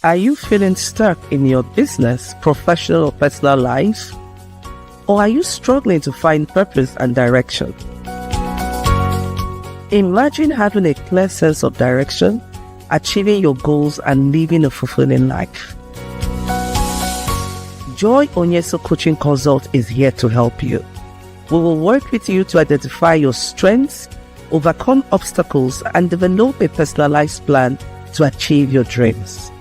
Are you feeling stuck in your business, professional, or personal life? Or are you struggling to find purpose and direction? Imagine having a clear sense of direction, achieving your goals, and living a fulfilling life. Joy Onyesoh Coaching Consult is here to help you. We will work with you to identify your strengths, overcome obstacles, and develop a personalized plan to achieve your dreams.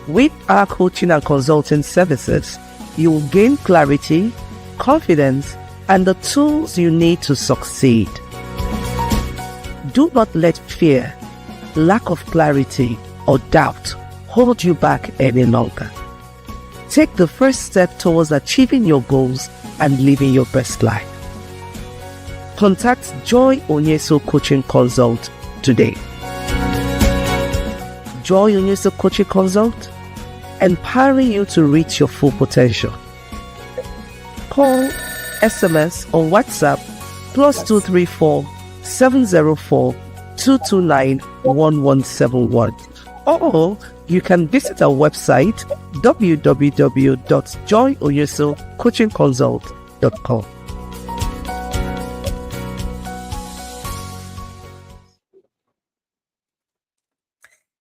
With our coaching and consulting services, you will gain clarity, confidence, and the tools you need to succeed. Do not let fear, lack of clarity, or doubt hold you back any longer. Take the first step towards achieving your goals and living your best life. Contact Joy Onyesoh Coaching Consult today. Joy Onyesoh Coaching Consult, empowering you to reach your full potential. Call, SMS, or WhatsApp +234 704 229 1171. Or you can visit our website www.joyoyesohcoachingconsult.com.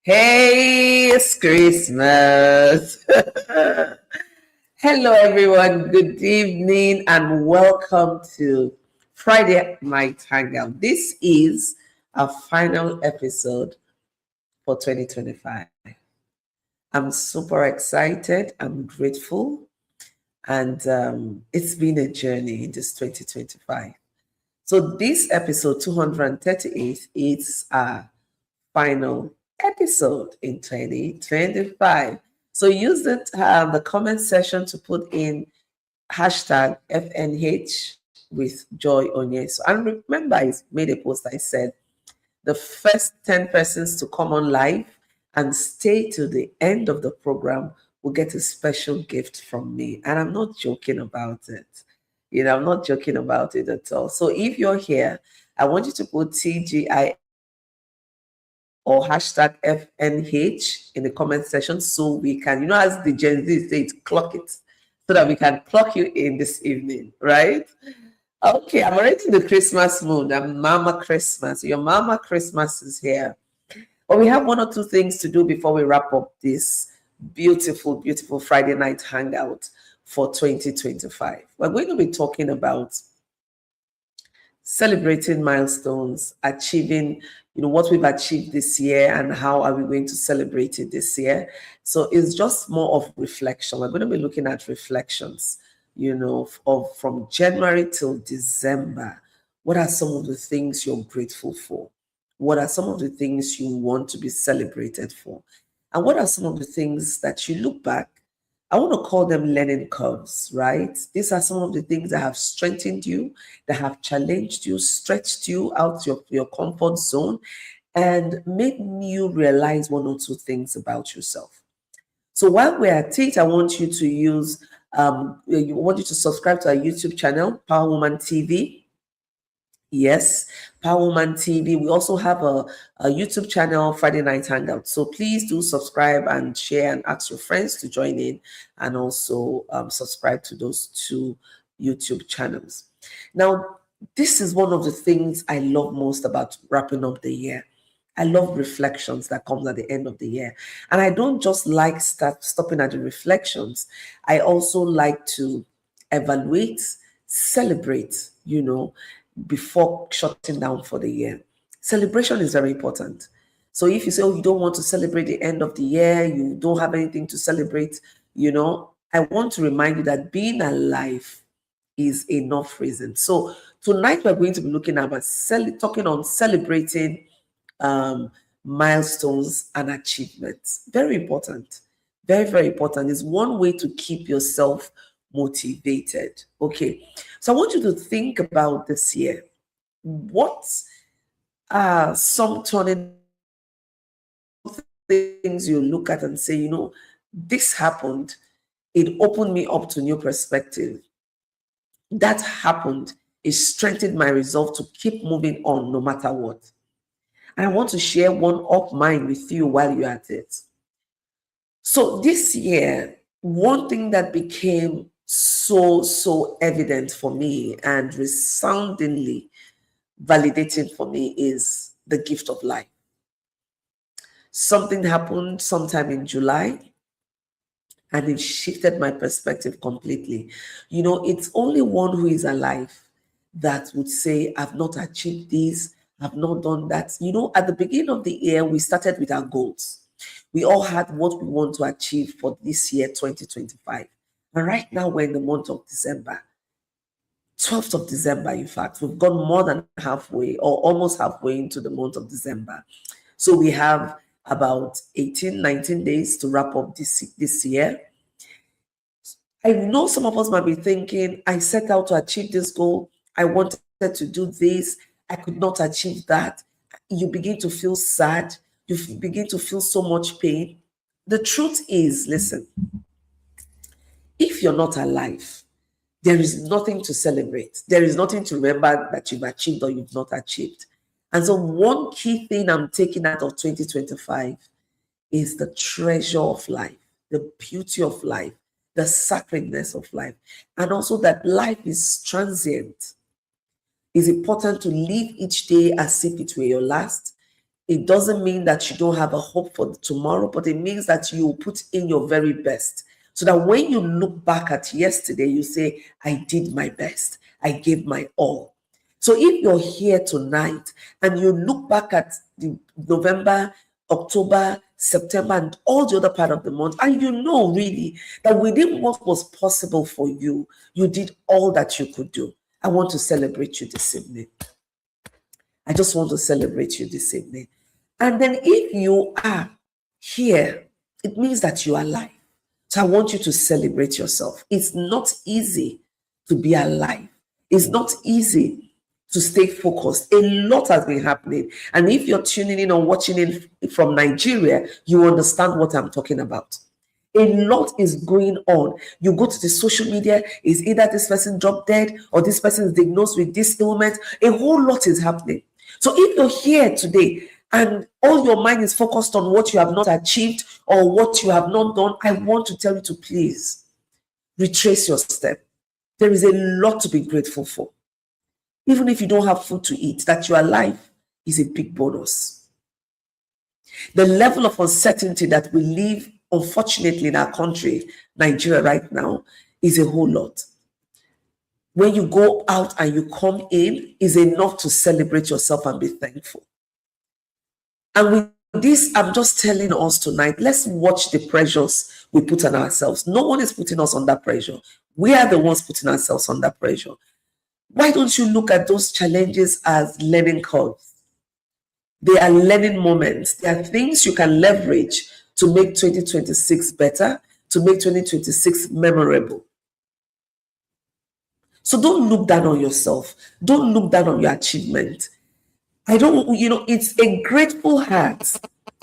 Hey, it's Christmas. Hello, everyone. Good evening and welcome to Friday Night Hangout. This is our final episode for 2025. I'm super excited. I'm grateful. And it's been a journey in this 2025. So this episode 238 is our final episode in 2025. So use the comment section to put in hashtag FNH with Joy Onyesoh. And remember, I made a post. I said the first 10 persons to come on live and stay to the end of the program will get a special gift from me. And I'm not joking about it. I'm not joking about it at all. So if you're here, I want you to put TGI or hashtag FNH in the comment section so we can, as the Gen Z say, clock it, so that we can clock you in this evening, right? Okay, I'm already in the Christmas mood. I'm Mama Christmas. Your Mama Christmas is here. But we have one or two things to do before we wrap up this beautiful, beautiful Friday night hangout for 2025. We're going to be talking about celebrating milestones, achieving, what we've achieved this year and how are we going to celebrate it this year. So it's just more of reflection. We're going to be looking at reflections, from January till December. What are some of the things you're grateful for? What are some of the things you want to be celebrated for? And what are some of the things that you look back? I want to call them learning curves, right? These are some of the things that have strengthened you, that have challenged you, stretched you out your comfort zone, and made you realize one or two things about yourself. So while we're at it, I want you to subscribe to our YouTube channel, Power Woman TV. Yes, Power Woman TV. We also have a YouTube channel, Friday Night Hangout. So please do subscribe and share and ask your friends to join in, and also subscribe to those two YouTube channels. Now, this is one of the things I love most about wrapping up the year. I love reflections that comes at the end of the year. And I don't just like stopping at the reflections. I also like to evaluate, celebrate, before shutting down for the year. Celebration is very important. So if you say, you don't want to celebrate the end of the year, you don't have anything to celebrate, I want to remind you that being alive is enough reason. So tonight we're going to be looking at talking on celebrating milestones and achievements. Very important. Very, very important. It's one way to keep yourself motivated. Okay, so I want you to think about this year. What are some turning things you look at and say, this happened, it opened me up to new perspective. That happened, it strengthened my resolve to keep moving on no matter what. And I want to share one of mine with you while you're at it. So this year, one thing that became so evident for me and resoundingly validating for me is the gift of life. Something happened sometime in July and it shifted my perspective completely. You know, it's only one who is alive that would say, I've not achieved this, I've not done that. You know, at the beginning of the year, we started with our goals. We all had what we want to achieve for this year, 2025. And right now, we're in the month of December, 12th of December, in fact. We've gone more than halfway or almost halfway into the month of December. So we have about 18, 19 days to wrap up this year. I know some of us might be thinking, I set out to achieve this goal. I wanted to do this. I could not achieve that. You begin to feel sad. You begin to feel so much pain. The truth is, listen, if you're not alive, there is nothing to celebrate. There is nothing to remember that you've achieved or you've not achieved. And so one key thing I'm taking out of 2025 is the treasure of life, the beauty of life, the sacredness of life, and also that life is transient. It's important to live each day as if it were your last. It doesn't mean that you don't have a hope for tomorrow, but it means that you put in your very best. So that when you look back at yesterday, you say, I did my best. I gave my all. So if you're here tonight and you look back at the November, October, September, and all the other part of the month, and you know really that within what was possible for you, you did all that you could do. I want to celebrate you this evening. I just want to celebrate you this evening. And then if you are here, it means that you are alive. So I want you to celebrate yourself. It's not easy to be alive. It's not easy to stay focused. A lot has been happening. And if you're tuning in or watching it from Nigeria, you understand what I'm talking about. A lot is going on. You go to the social media, is either this person dropped dead or this person is diagnosed with this ailment. A whole lot is happening. So if you're here today and all your mind is focused on what you have not achieved or what you have not done, I want to tell you to please retrace your step. There is a lot to be grateful for. Even if you don't have food to eat, that you're alive is a big bonus. The level of uncertainty that we live, unfortunately, in our country, Nigeria, right now, is a whole lot. When you go out and you come in, is enough to celebrate yourself and be thankful. And with this, I'm just telling us tonight, let's watch the pressures we put on ourselves. No one is putting us under pressure. We are the ones putting ourselves under pressure. Why don't you look at those challenges as learning curves? They are learning moments. They are things you can leverage to make 2026 better, to make 2026 memorable. So don't look down on yourself. Don't look down on your achievement. It's a grateful heart,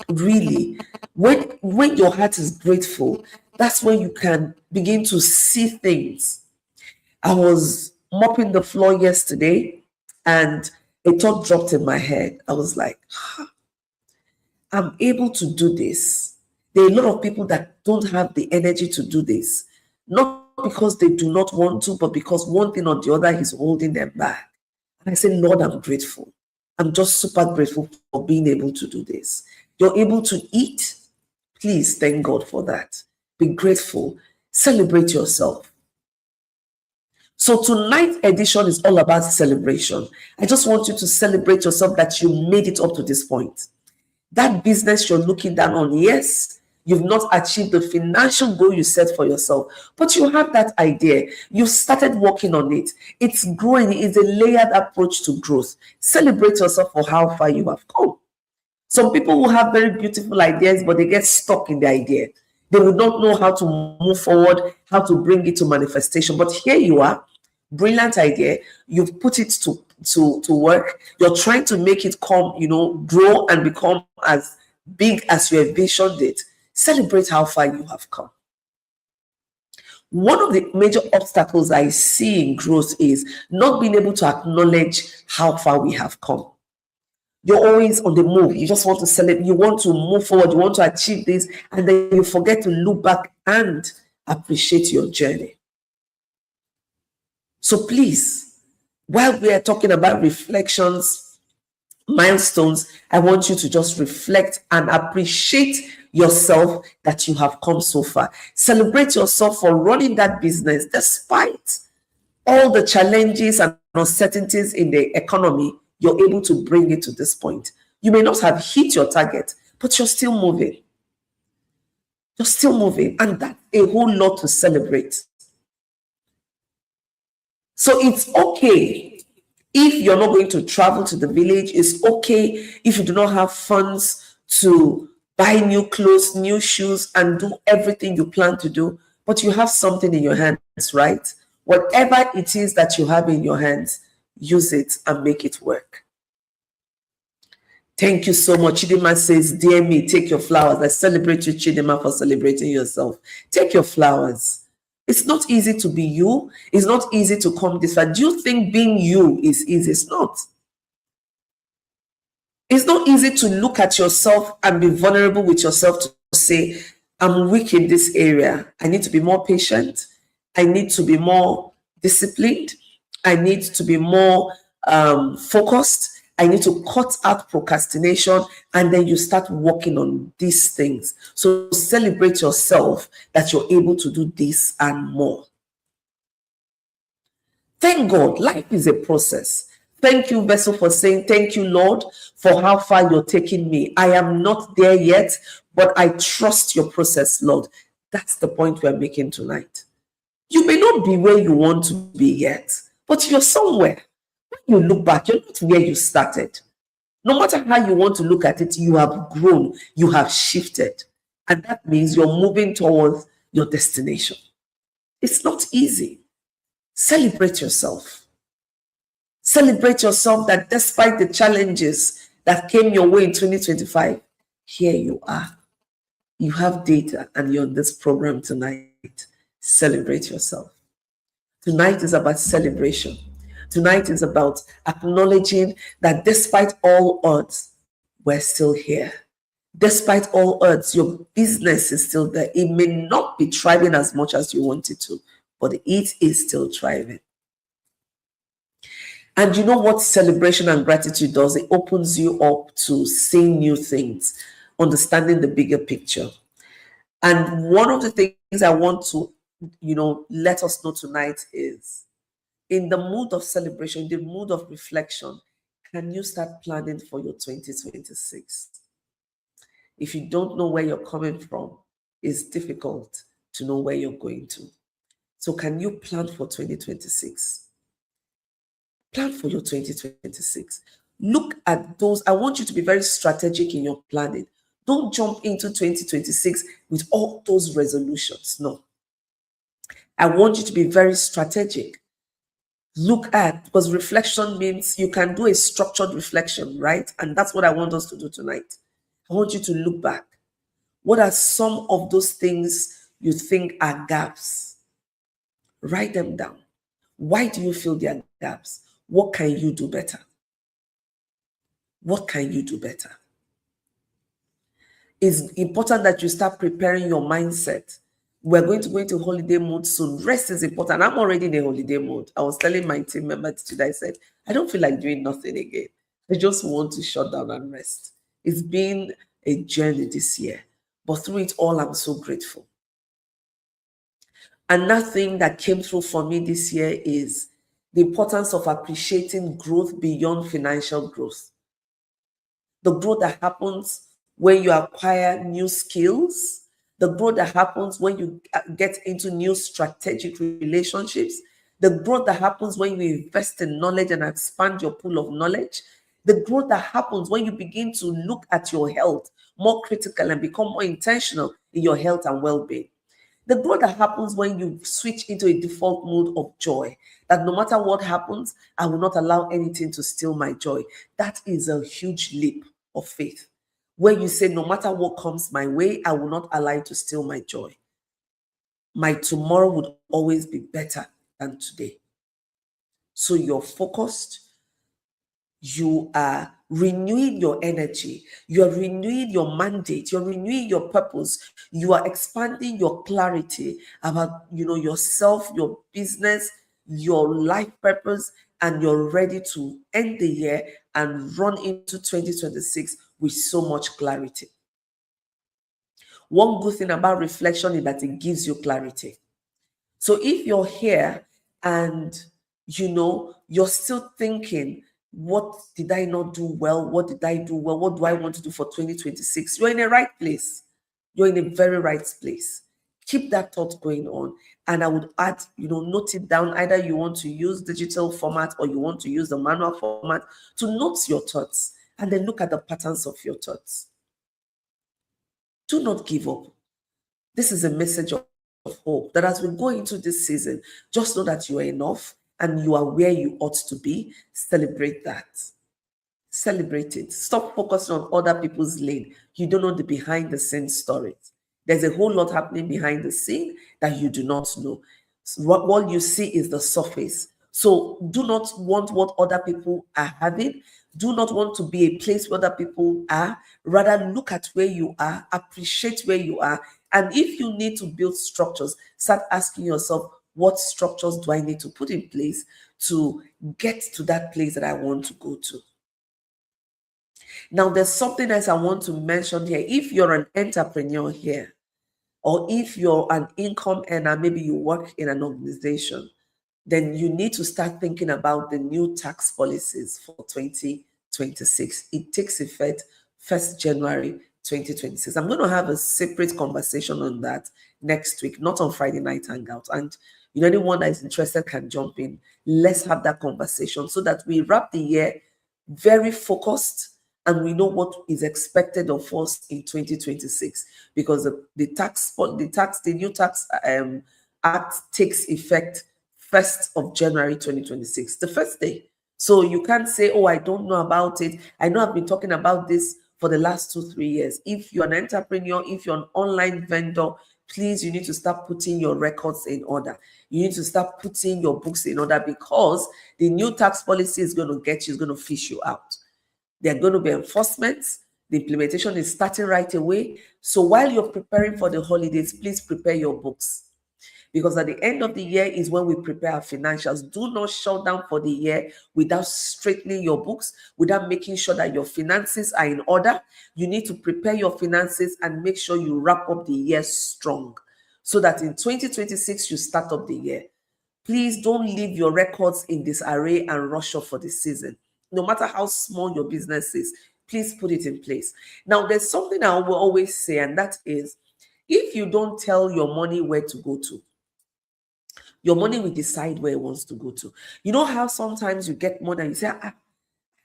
really. When your heart is grateful, that's when you can begin to see things. I was mopping the floor yesterday and a thought dropped in my head. I was like, I'm able to do this. There are a lot of people that don't have the energy to do this. Not because they do not want to, but because one thing or the other is holding them back. And I say, Lord, I'm grateful. I'm just super grateful for being able to do this. You're able to eat. Please thank God for that. Be grateful. Celebrate yourself. So tonight's edition is all about celebration. I just want you to celebrate yourself that you made it up to this point. That business you're looking down on, yes, you've not achieved the financial goal you set for yourself, but you have that idea. You've started working on it. It's growing. It's a layered approach to growth. Celebrate yourself for how far you have come. Some people will have very beautiful ideas, but they get stuck in the idea. They would not know how to move forward, how to bring it to manifestation. But here you are, brilliant idea. You've put it to work. You're trying to make it come, grow and become as big as you envisioned it. Celebrate how far you have come. One of the major obstacles I see in growth is not being able to acknowledge how far we have come. You're always on the move. You just want to celebrate. You want to move forward. You want to achieve this. And then you forget to look back and appreciate your journey. So please, while we are talking about reflections, milestones, I want you to just reflect and appreciate yourself that you have come so far. Celebrate yourself for running that business despite all the challenges and uncertainties in the economy. You're able to bring it to this point. You may not have hit your target, but you're still moving. You're still moving, and that's a whole lot to celebrate. So it's okay if you're not going to travel to the village. It's okay if you do not have funds to buy new clothes, new shoes, and do everything you plan to do, but you have something in your hands, right? Whatever it is that you have in your hands, use it and make it work. Thank you so much. Chidima says, dear me, take your flowers. I celebrate you, Chidima, for celebrating yourself. Take your flowers. It's not easy to be you. It's not easy to come this far. Do you think being you is easy? It's not. It's not easy to look at yourself and be vulnerable with yourself to say, I'm weak in this area. I need to be more patient. I need to be more disciplined. I need to be more focused. I need to cut out procrastination, and then you start working on these things. So celebrate yourself that you're able to do this and more. Thank God, life is a process. Thank you, Vessel, for saying, thank you, Lord, for how far you're taking me. I am not there yet, but I trust your process, Lord. That's the point we're making tonight. You may not be where you want to be yet, but you're somewhere. When you look back, you're not where you started. No matter how you want to look at it, you have grown, you have shifted. And that means you're moving towards your destination. It's not easy. Celebrate yourself. Celebrate yourself that despite the challenges that came your way in 2025, here you are. You have data and you're on this program tonight. Celebrate yourself. Tonight is about celebration. Tonight is about acknowledging that despite all odds, we're still here. Despite all odds, your business is still there. It may not be thriving as much as you want it to, but it is still thriving. And you know what celebration and gratitude does? It opens you up to seeing new things, understanding the bigger picture. And one of the things I want to, let us know tonight is, in the mood of celebration, in the mood of reflection, can you start planning for your 2026? If you don't know where you're coming from, it's difficult to know where you're going to. So can you plan for 2026? Plan for your 2026. Look at those. I want you to be very strategic in your planning. Don't jump into 2026 with all those resolutions. No. I want you to be very strategic. Look at, because reflection means you can do a structured reflection, right? And that's what I want us to do tonight. I want you to look back. What are some of those things you think are gaps? Write them down. Why do you feel they are gaps? What can you do better? What can you do better? It's important that you start preparing your mindset. We're going to go into holiday mode soon. Rest is important. I'm already in a holiday mode. I was telling my team members today, I said, I don't feel like doing nothing again. I just want to shut down and rest. It's been a journey this year, but through it all, I'm so grateful. Another thing that came through for me this year is the importance of appreciating growth beyond financial growth. The growth that happens when you acquire new skills, the growth that happens when you get into new strategic relationships, the growth that happens when you invest in knowledge and expand your pool of knowledge, the growth that happens when you begin to look at your health more critical and become more intentional in your health and well-being. The growth that happens when you switch into a default mode of joy, that no matter what happens, I will not allow anything to steal my joy. That is a huge leap of faith, where you say, no matter what comes my way, I will not allow it to steal my joy. My tomorrow would always be better than today. So you're focused, you are renewing your energy, you're renewing your mandate, you're renewing your purpose, you are expanding your clarity about yourself, your business, your life purpose, and you're ready to end the year and run into 2026 with so much clarity. One good thing about reflection is that it gives you clarity. So if you're here and you're still thinking, what did I not do well? What did I do well? What do I want to do for 2026? You're in the right place. You're in a very right place. Keep that thought going on. And I would add, note it down. Either you want to use digital format or you want to use the manual format to note your thoughts and then look at the patterns of your thoughts. Do not give up. This is a message of hope that as we go into this season, just know that you are enough and you are where you ought to be. Celebrate that. Celebrate it. Stop focusing on other people's lane. You don't know the behind the scenes stories. There's a whole lot happening behind the scene that you do not know. So what you see is the surface. So do not want what other people are having. Do not want to be a place where other people are. Rather, look at where you are, appreciate where you are. And if you need to build structures, start asking yourself, what structures do I need to put in place to get to that place that I want to go to? Now, there's something else I want to mention here. If you're an entrepreneur here, or if you're an income earner, maybe you work in an organization, then you need to start thinking about the new tax policies for 2026. It takes effect 1st January 2026. I'm going to have a separate conversation on that next week, not on Friday Night Hangout. And anyone that is interested can jump in. Let's have that conversation so that we wrap the year very focused and we know what is expected of us in 2026, because the new tax act takes effect 1st of January 2026, the first day. So you can't say, oh, I don't know about it. I know I've been talking about this for the last 2-3 years. If you're an entrepreneur, if you're an online vendor, please, you need to start putting your records in order. You need to start putting your books in order, because the new tax policy is going to get you, is going to fish you out. There are going to be enforcements. The implementation is starting right away. So while you're preparing for the holidays, please prepare your books, because at the end of the year is when we prepare our financials. Do not shut down for the year without straightening your books, without making sure that your finances are in order. You need to prepare your finances and make sure you wrap up the year strong, so that in 2026, you start up the year. Please don't leave your records in disarray and rush off for the season. No matter how small your business is, please put it in place. Now, there's something I will always say, and that is, if you don't tell your money where to go to, your money will decide where it wants to go to. You know how sometimes you get money and you say, I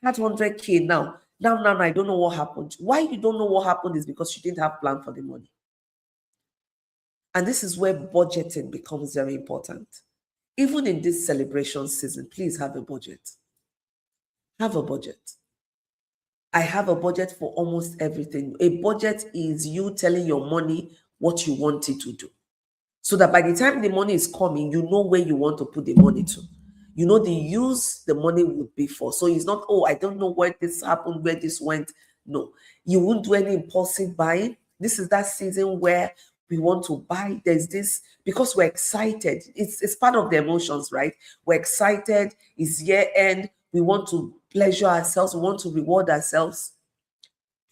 had 100K now. Now, I don't know what happened. Why you don't know what happened is because you didn't have plan for the money. And this is where budgeting becomes very important. Even in this celebration season, please have a budget. Have a budget. I have a budget for almost everything. A budget is you telling your money what you want it to do, so that by the time the money is coming, you know where you want to put the money to. You know the use the money would be for. So it's not, oh, I don't know where this happened, where this went. No, you won't do any impulsive buying. This is that season where we want to buy. There's this, because we're excited. It's part of the emotions, right? We're excited. It's year end. We want to pleasure ourselves. We want to reward ourselves.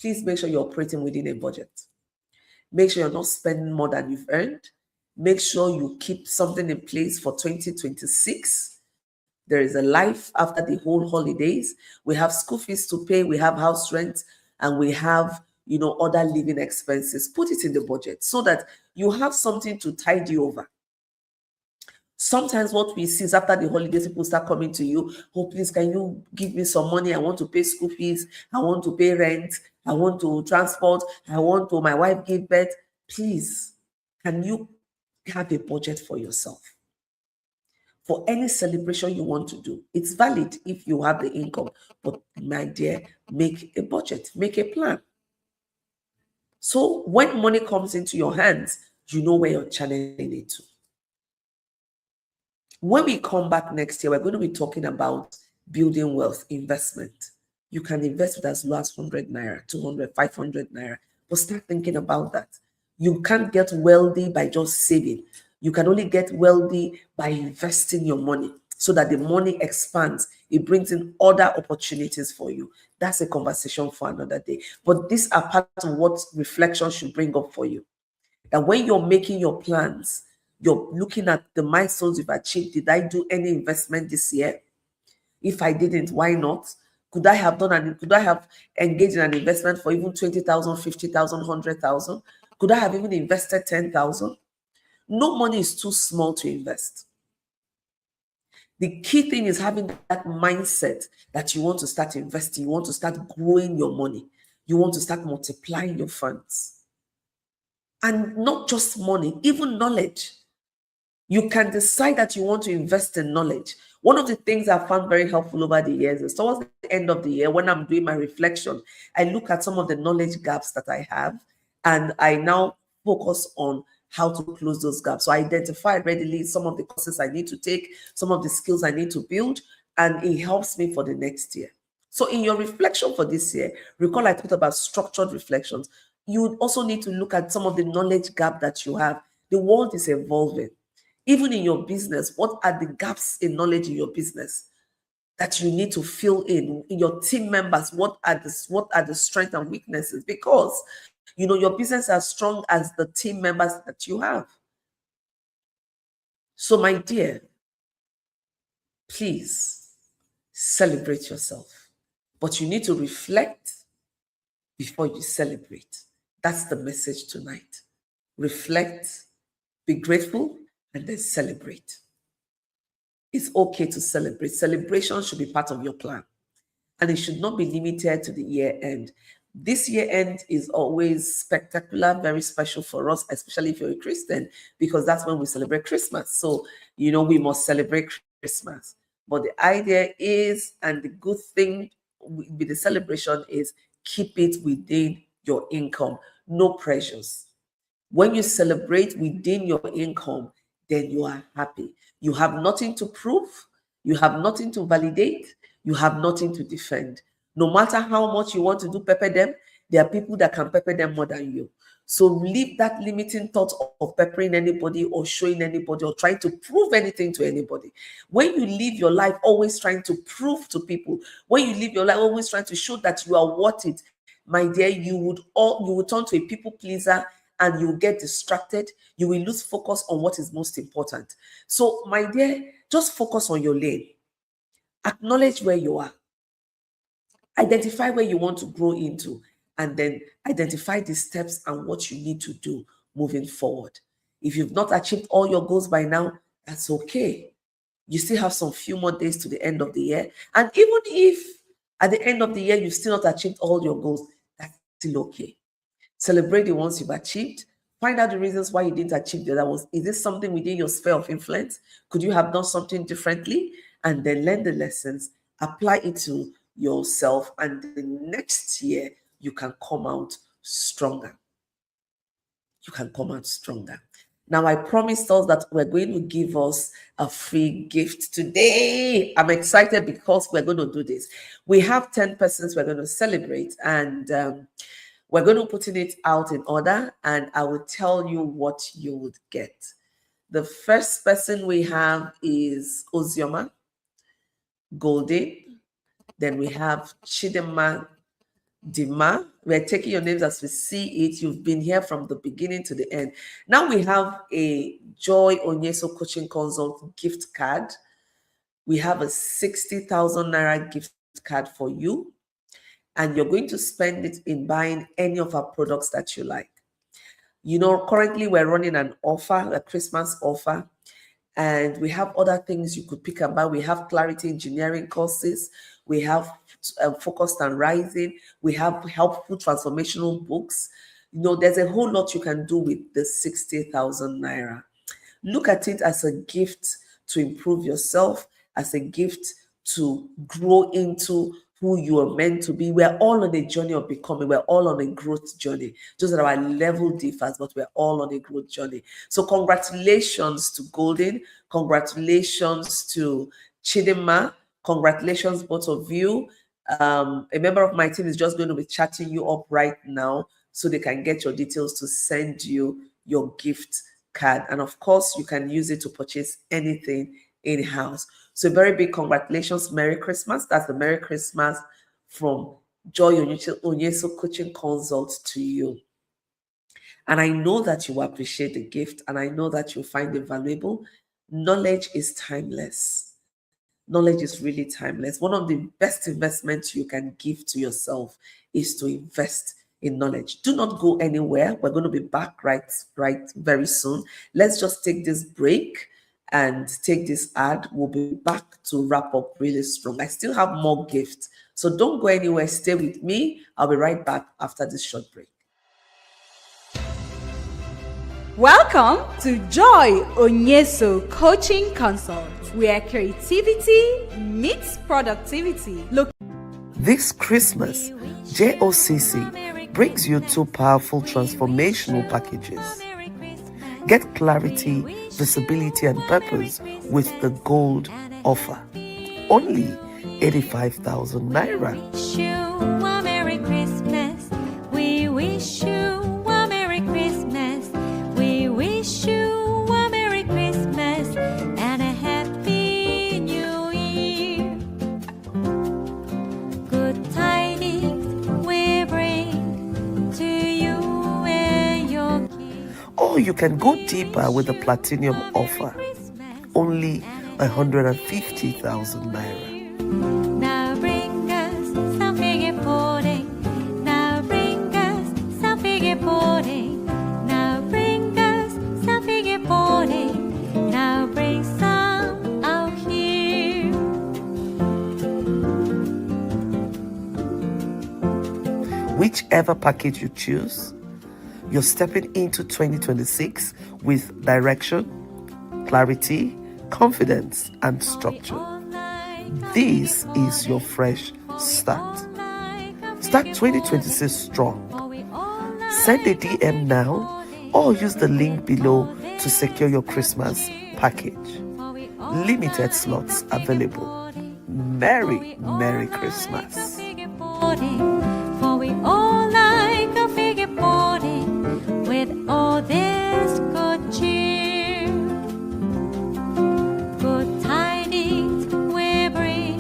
Please make sure you're operating within a budget. Make sure you're not spending more than you've earned. Make sure you keep something in place for 2026. There is a life after the whole holidays. We have school fees to pay. We have house rent, and we have, other living expenses. Put it in the budget so that you have something to tide you over. Sometimes what we see is after the holidays, people start coming to you, oh, please, can you give me some money? I want to pay school fees. I want to pay rent. I want to transport. I want to, my wife give birth. Please, can you have a budget for yourself? For any celebration you want to do, it's valid if you have the income. But my dear, make a budget, make a plan. So when money comes into your hands, you know where you're channeling it to. When we come back next year, we're going to be talking about building wealth, investment. You can invest with as low as 100 naira, 200, 500 naira. But start thinking about that. You can't get wealthy by just saving. You can only get wealthy by investing your money so that the money expands. It brings in other opportunities for you. That's a conversation for another day. But these are part of what reflection should bring up for you. That when you're making your plans, you're looking at the milestones you've achieved. Did I do any investment this year? If I didn't, why not? Could I have engaged in an investment for even 20,000, 50,000, 100,000? Could I have even invested 10,000? No money is too small to invest. The key thing is having that mindset that you want to start investing, you want to start growing your money, you want to start multiplying your funds. And not just money, even knowledge. You can decide that you want to invest in knowledge. One of the things I found very helpful over the years is towards the end of the year, when I'm doing my reflection, I look at some of the knowledge gaps that I have, and I now focus on how to close those gaps. So I identify readily some of the courses I need to take, some of the skills I need to build, and it helps me for the next year. So in your reflection for this year, recall I talked about structured reflections. You would also need to look at some of the knowledge gap that you have. The world is evolving. Even in your business, what are the gaps in knowledge in your business that you need to fill in your team members? What are the strengths and weaknesses? Because your business is as strong as the team members that you have. So, my dear, please celebrate yourself, but you need to reflect before you celebrate. That's the message tonight. Reflect, be grateful, and then celebrate. It's okay to celebrate. Celebration should be part of your plan, and it should not be limited to the year end. This year end is always spectacular, very special for us, especially if you're a Christian, because that's when we celebrate Christmas. So, we must celebrate Christmas. But the idea is, and the good thing with the celebration is, keep it within your income, no pressures. When you celebrate within your income, then you are happy. You have nothing to prove, you have nothing to validate, you have nothing to defend. No matter how much you want to do pepper them, there are people that can pepper them more than you. So leave that limiting thought of peppering anybody or showing anybody or trying to prove anything to anybody. When you live your life always trying to prove to people, when you live your life always trying to show that you are worth it, my dear, you would turn to a people pleaser, and you will get distracted. You will lose focus on what is most important. So, my dear, just focus on your lane. Acknowledge where you are. Identify where you want to grow into, and then identify the steps and what you need to do moving forward. If you've not achieved all your goals by now, that's okay. You still have some few more days to the end of the year. And even if at the end of the year you've still not achieved all your goals, that's still okay. Celebrate the ones you've achieved. Find out the reasons why you didn't achieve the other ones. Is this something within your sphere of influence? Could you have done something differently? And then learn the lessons, apply it to yourself, and the next year you can come out stronger. You can come out stronger. Now, I promised us that we're going to give us a free gift today. I'm excited because we're going to do this. We have 10 persons we're going to celebrate, and we're going to put it out in order, and I will tell you what you would get. The first person we have is Ozioma Golden. Then we have Chidema Dima. We're taking your names as we see it. You've been here from the beginning to the end. Now we have a Joy Onyesoh Coaching Consult gift card. We have a 60,000 Naira gift card for you, and you're going to spend it in buying any of our products that you like. Currently we're running an offer, a Christmas offer, and we have other things you could pick up by. We have clarity engineering courses. We have focused on rising. We have helpful transformational books. There's a whole lot you can do with the 60,000 Naira. Look at it as a gift to improve yourself, as a gift to grow into who you are meant to be. We're all on a journey of becoming. We're all on a growth journey. Just that our level differs, but we're all on a growth journey. So congratulations to Golden. Congratulations to Chidema. Congratulations, both of you. A member of my team is just going to be chatting you up right now so they can get your details to send you your gift card. And of course, you can use it to purchase anything in-house. So very big congratulations. Merry Christmas. That's the Merry Christmas from Joy Onyesoh Coaching Consult to you. And I know that you will appreciate the gift, and I know that you'll find it valuable. Knowledge is timeless. Knowledge is really timeless. One of the best investments you can give to yourself is to invest in knowledge. Do not go anywhere. We're going to be back right very soon. Let's just take this break and take this ad. We'll be back to wrap up really strong. I still have more gifts. So don't go anywhere. Stay with me. I'll be right back after this short break. Welcome to Joy Onyesoh Coaching Consult, where creativity meets productivity. This Christmas, JOCC brings you two powerful transformational packages. Get clarity, visibility, and purpose with the gold offer. Only 85,000 naira. We wish you a Merry Christmas. We wish you a Merry Christmas and a Happy New Year. Good tidings we bring to you and your king. Or you can go deeper with the platinum offer. Only 150,000 naira. Now bring us some figure pudding. Now bring us some figure pudding. Now bring us some figure pudding. Now bring some out here. Whichever package you choose, you're stepping into 2026 with direction, clarity, confidence, and structure. This is your fresh start. Start 2026 strong. Send a DM now or use the link below to secure your Christmas package. Limited slots available. Merry Christmas. For we all like a figure pudding with all this good cheer. Good tidings we bring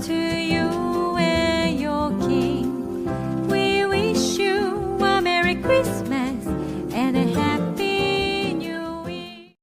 to you and your king. We wish you a Merry Christmas and a Happy New Year.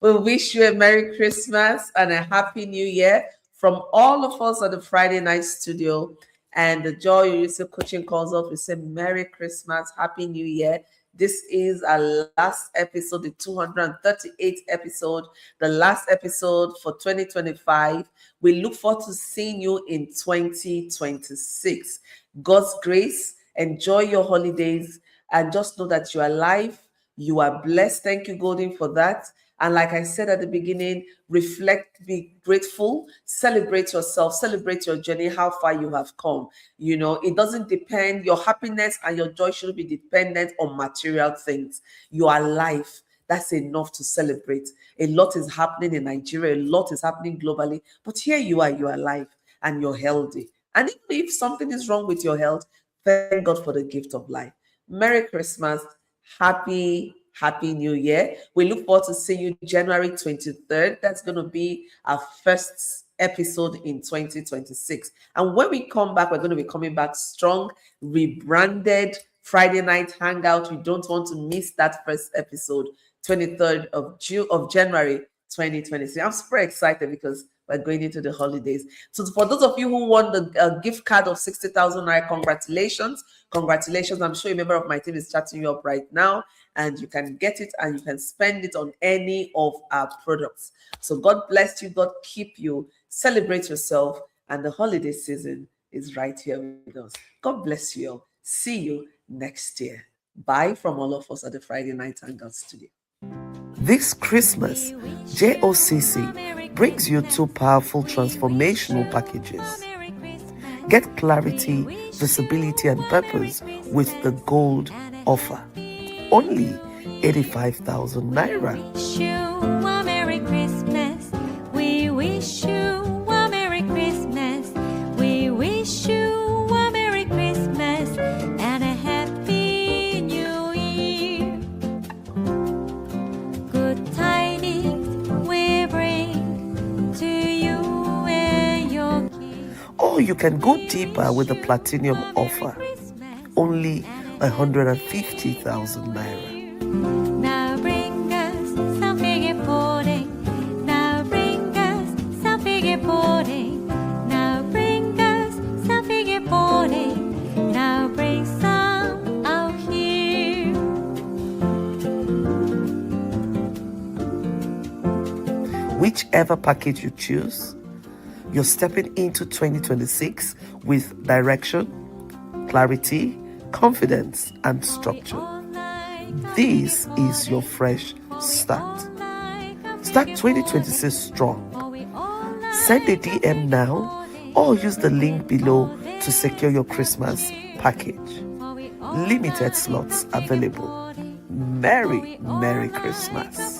We wish you a Merry Christmas and a Happy New Year from all of us at the Friday Night Studio and the Joy Onyesoh Coaching Consult. We say Merry Christmas, Happy New Year. This is our last episode, the 238th episode, the last episode for 2025. We look forward to seeing you in 2026. God's grace, enjoy your holidays, and just know that you are alive, you are blessed. Thank you, Golden, for that. And like I said at the beginning, reflect, be grateful, celebrate yourself, celebrate your journey, how far you have come. You know, it doesn't depend, your happiness and your joy shouldn't be dependent on material things. You are alive. That's enough to celebrate. A lot is happening in Nigeria, a lot is happening globally, but here you are alive and you're healthy. And even if something is wrong with your health, thank God for the gift of life. Merry Christmas. Happy New Year. We look forward to seeing you January 23rd. That's going to be our first episode in 2026. And when we come back, we're going to be coming back strong, rebranded Friday Night Hangout. We don't want to miss that first episode, 23rd of January 2026. I'm super excited because we're going into the holidays. So for those of you who won the gift card of 60,000 naira, congratulations. Congratulations. I'm sure a member of my team is chatting you up right now, and you can get it and you can spend it on any of our products. So God bless you. God keep you. Celebrate yourself. And the holiday season is right here with us. God bless you all. See you next year. Bye from all of us at the Friday Night Hangout Studio. This Christmas, JOCC brings you two powerful transformational packages. Get clarity, visibility, and purpose with the gold offer. Only 85,000 naira. Wish you a Merry Or you can go deeper with the platinum offer, only 150,000 naira. Now bring us some figure pudding. Now bring us some figure pudding. Now bring us some figure pudding. Now bring some out here. Whichever package you choose, you're stepping into 2026 with direction, clarity, confidence, and structure. This is your fresh start. Start 2026 strong. Send a DM now or use the link below to secure your Christmas package. Limited slots available. Merry Christmas.